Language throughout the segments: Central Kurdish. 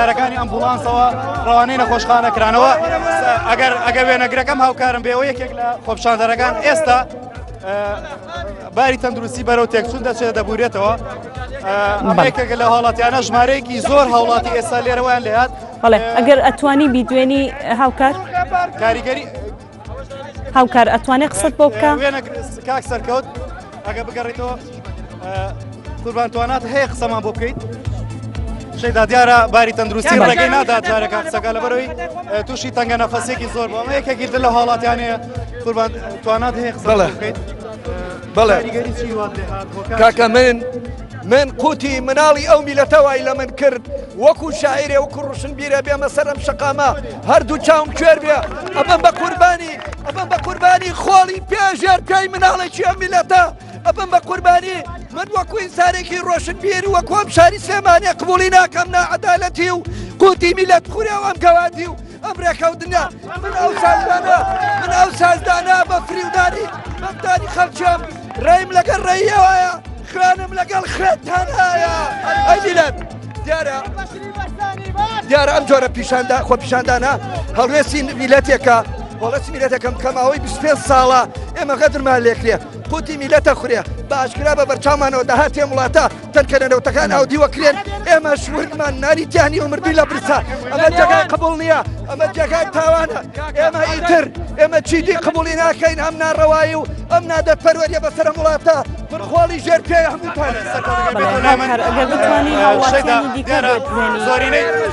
هاوکارەکانی ئەمبوڵانسەوە ڕەوانەی نەخۆشخانەکرانەوە ئەگەر وێنەگرەکەم هاوکارم بێەوە یەکێک لە خۆپیشاندەرەکان ئێستا باری تەندروستی بەرەو تێکچوون دەچێت دەبورێتەوە ئەمێکێک لە هاوڵاتیانە ژمارەیەکی زۆر هاوڵاتی ئێستا لێرەوەیان لێهات. بەڵێ ئەگەر ئەتوانی بیدوێنی هاوکار کاریگەری هاوکار ئەتوانێت قسەت بۆ بکە وێنە کاک سەرکەوت ئەگە بگەڕێتەوە قوربان توانات هەیە قسەمان بۆ بکەیت شەیدا دیارە باری تەندروستی ڕێگەی نادات جارێکا قسەکە لەبەرەوەی تووشی تەنگە نەفەسێکی زۆر بۆ ئەمە یەکێکی لە هاوڵاتیانەیە قوربان توانات هەیە قسە بکەیت. بەڵێ کاکە من قوتی مناڵی ئەو میلەتەوای لە من کرد وەکو شاعیرێ وەکو ڕوشنبیرە بێمە سەرم شقامە هەردوو چاوم کوێر بێ ئەبم بە قوربانی خۆڵی پێژێر پێی مناڵێکی ئەم میلەتە ئەبم بە قوربانی من وەکو ئینسانێکی ڕۆشنبیری وەکو ئەم شاری سلێمانێ قبوڵی ناکەم ناعەدالەتی و قوتی میلەت خوورێ و ئەم گەوادی و ئەم ڕێکەوتنە من ئەو سازدانە بە فریودانی بەمدانی خەڵکیەم ڕێیم لەگەڵ ڕێیەوەیە خوێنم لەگەڵ خوێنتانایە ئەی میلەت دیارە ئەم جۆرە خۆ پیشاندانە هەڵوێستی میلەتێکە وڵەتی میلەتەکەم کەماوەی 25 ساڵە ئێمە غەدرمان لێکرێ قوتی میلەتە خورێ باشکرا بە بەرچاومانەوە داهات تێم وڵاتە تەنکەنەوەتەکان ئاودیوە کرێن ئێمە شوردمان نانی تیانی و مردووی لە برسا ئەمە جێگای قبوڵ نییە ئەمە جێگای تاوانە ئێمە ئیتر ئێمە چیدی قبوڵی ناکەین ئەم ناڕەوایی و ئەم نادەت پەروەریە بەسەر وڵاتە منخۆڵی ژێر پێ هەمووتان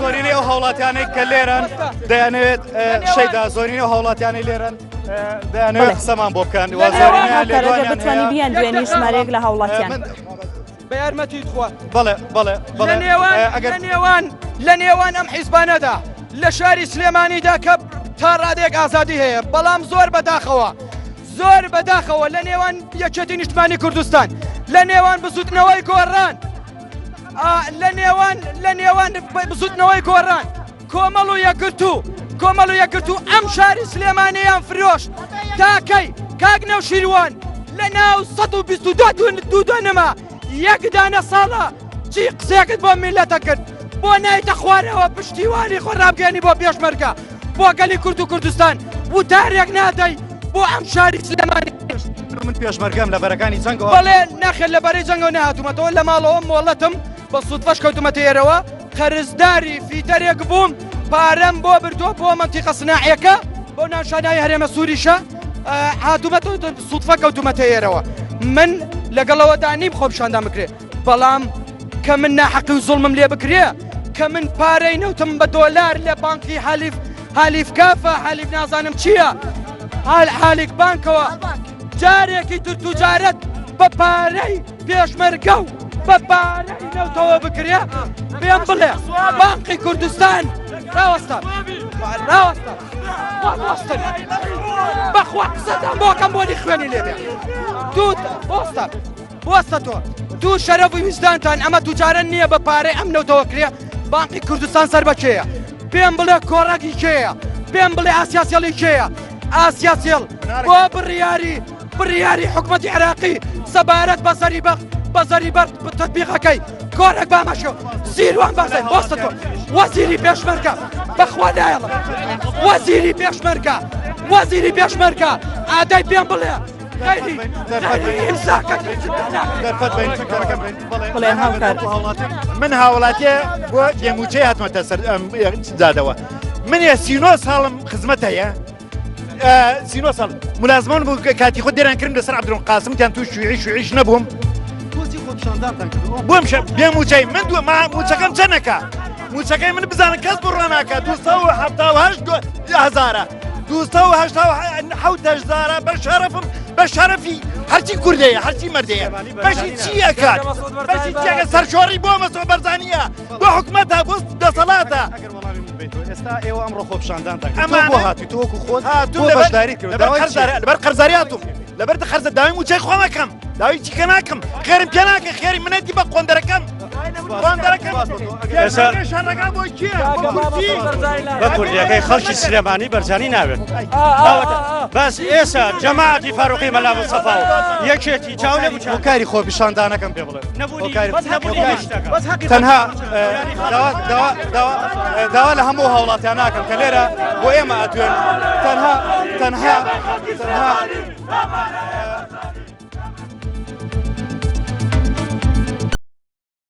زۆرینەی ئەو هاوڵاتیانەی کە لێرن دەیانەوێت شەیدا زۆرینەی ئەو هاوڵاتیانی لێرن دەیانەوێت قسەمان بۆ بکەن بتوانانی بیان دوێنی ژمارەیەک لە هاوڵاتیان بە یارمەتی خوا بەڵێ لە نێوان ئەم حیزبانەدا لە شاری سلێمانیدا کە تا ڕادێک ئازادی هەیە بەڵام زۆر بەداخەوە لە نێوان یەکێتی نیشتمانی کوردستان لە نێوان بزوتنەوەی گۆڕان لە نێوان بزوتنەوەی گۆڕان کۆمەڵ و یەکگرتو ئەم شاری سلێمانیان فرۆشت تاکەی کاک نەوشیروان لە ناو 122 نەما یەک دانە ساڵە چی قسێکت بۆ میلەتە کرد بۆ نایتە خوارەوە پشتیوانی خۆ ڕابگەنی بۆ پێشمەرگە بۆ گەلی کورد و کوردستان وتارێک نادەی بۆ ئەم شاری سلێمانی من پێشمەرگەم لە بەرەکانی جەنگەوە بەڵێ ناخێت لە بەرەی جەنگەوە نەهاتوومەتەوە لە ماڵەوە مۆڵەتم بە سوودفەش کەوتومەتە ئێرەوە خەرزداری فیتەرێک بووم پارەم بۆ بردووە بۆ مەنتیقە سناعیەکە بۆ ناوشانای هەرێمە سووریشە هاتوومەتەوە سوودفە کەوتومەتە ئێرەوە من لەگەڵەوەدا نیم خۆپیشاندان بکرێ بەڵام کە من ناحەقی و زوڵمم لێ بکرێ کە من پارەی نەوتم بە دۆلار لە بانکی حالیف کافە حالیف نازانم چییە حالیک بانکەوە جارێکی توجارەت بە پارەی پێشمەرگە و بە پارەی نەوتەوە بکرێ پێم بڵێ بانقی کوردستان ڕاوەستە بەخوا قسەدان بۆکەم بۆنی خوێنی لێبێ بۆستە تۆ دوو شەرەفی ویزدانتان ئەمە دووجارە نییە بە پارەی ئەم نەوتەوە کرێ بانقی کوردستان سەر بەکێیە پێم بڵێ کۆڕەکی کێیە پێم بڵێ ئاسیاسیەڵی کێیە ئاسیاسیڵ بۆ بڕیاری حکومەتی عێراقی سەبارەت بەزەری بەر تەطبیقەکەی کۆرێک بامەشە سیروان بازای بۆستە تۆ وەزیری پێشمەرگە بەخوا نایەڵم وەزیری پێشمەرگە ئادای پێم بڵێ من هاوڵاتیە بۆ دێموچەی هاتمەتە سەر جادەوە منێ 39 ساڵم خزمەت هەیە 39 ساڵ ملازمان بوو کاتی خۆ دێرانکردن لەسەر عەبدولقاسمتیان توی شوێعیش نەبووم بۆم بێ موچەی من موچەکەم چەنەکە موچەکەی من بزانن کەس بڕۆناکە 280,000 280,000 بە شەرەفی هەرچی کوردەیە هەرچی مەردەیە بەشی چیەکات بەشی چیەکە سەرشۆڕی بۆ مەسەوە بەرزانیە بۆ حکومەتە بۆ دەسەڵاتە ئێستا ئێوە ئەمڕۆ خۆپیشاندان ئەمە بۆ هاتووی تۆ وەکو خۆت بۆ بەشداری کرد لەبەر قەرزاریاتم لەبەر خەرزە داوای موچەی خۆمەکەم داوی چیکە ناکەم خێرم پێ ناکە خێری منەتی بە قۆندەرەکەم بە کوردیەکەی خەڵکی سلێمانی بەرزانی ناوێت بەس ئێستا جەماعەتی فاروقی مەلا مستەفا و یەکێتی چاو لە هۆکاری خۆپیشاندانەکەم پێ بڵێ نەبوونی تەنها داوا لە هەموو هاوڵاتیان ناکەم کە لێرە بۆ ئێمە ئەتوێن تەنها